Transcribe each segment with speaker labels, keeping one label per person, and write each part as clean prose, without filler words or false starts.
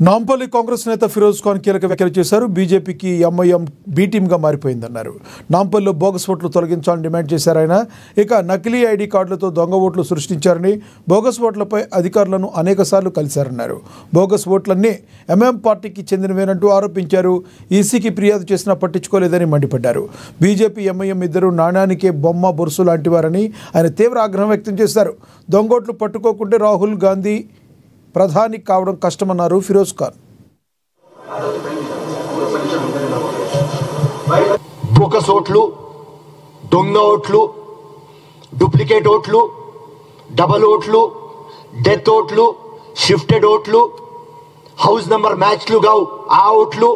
Speaker 1: నాంపల్లి కాంగ్రెస్ నేత ఫిరోజ్ ఖాన్ కీలక వ్యాఖ్యలు చేశారు. బీజేపీకి ఎంఐఎం బి టీమ్గా మారిపోయిందన్నారు. నాంపల్లిలో బోగస్ ఓట్లు తొలగించాలని డిమాండ్ చేశారు ఆయన. ఇక నకిలీ ఐడి కార్డులతో దొంగ ఓట్లు సృష్టించారని, బోగస్ ఓట్లపై అధికారులను అనేకసార్లు కలిశారన్నారు. బోగస్ ఓట్లన్నీ ఎంఐఎం పార్టీకి చెందినవేనంటూ ఆరోపించారు. ఈసీకి ఫిర్యాదు చేసినా పట్టించుకోలేదని మండిపడ్డారు. బీజేపీ ఎంఐఎం ఇద్దరు నాణ్యానికే బొమ్మ బొరుసు లాంటివారని ఆయన తీవ్ర ఆగ్రహం వ్యక్తం చేశారు. దొంగోట్లు పట్టుకోకుంటే రాహుల్ గాంధీ ప్రధాని కావడం కష్టమన్నారు ఫిరోజ్ ఖాన్.
Speaker 2: బోకస్ ఓట్లు, దొంగ ఓట్లు, డూప్లికేట్ ఓట్లు, డబల్ ఓట్లు, డెత్ ఓట్లు, షిఫ్టెడ్ ఓట్లు, హౌస్ నంబర్ మ్యాచ్లు గావు ఆ ఓట్లు,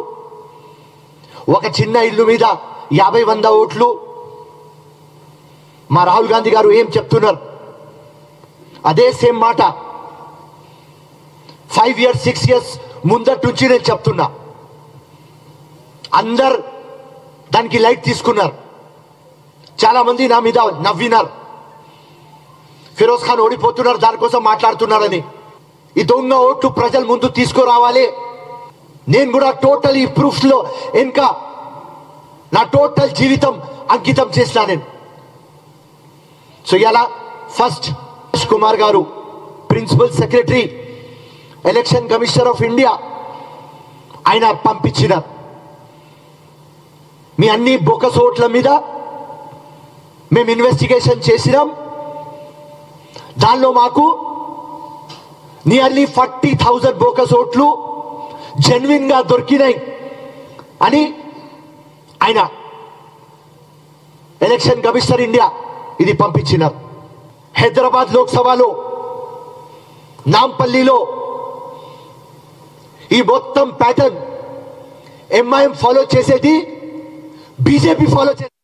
Speaker 2: ఒక చిన్న ఇల్లు మీద 50-100 ఓట్లు. మా రాహుల్ గాంధీ గారు ఏం చెప్తున్నారు? అదే సేమ్ మాట 5 years 6 years ముందటి నుంచి నేను చెప్తున్నా. అందరు దానికి లైట్ తీసుకున్నారు. చాలా మంది నా మీద నవ్వినారు. ఫిరోజ్ ఖాన్ ఓడిపోతున్నారు, దానికోసం మాట్లాడుతున్నారని. ఈ దొంగ ఓట్లు ప్రజల ముందు తీసుకురావాలి. నేను కూడా టోటల్ ఈ ప్రూఫ్ లో ఇంకా నా టోటల్ జీవితం అంకితం చేసినా నేను. సో ఇలా ఫస్ట్ కుమార్ గారు, principal secretary, election commissioner of India, ఆయన పంపించిన మీ అన్ని బోకస్ ఓట్ల మీద మేము ఇన్వెస్టిగేషన్ చేసినాం. దానిలో మాకు నియర్లీ 40,000 బోకస్ ఓట్లు జెన్యున్ గా దొరికినాయి అని ఆయన ఎలక్షన్ కమిషనర్ ఇండియా ఇది పంపించినారు. హైదరాబాద్ లోక్సభలో నాంపల్లిలో ఈ మొత్తం ప్యాటర్న్ ఎంఐఎం ఫాలో చేసేది, బీజేపీ ఫాలో చేసేది.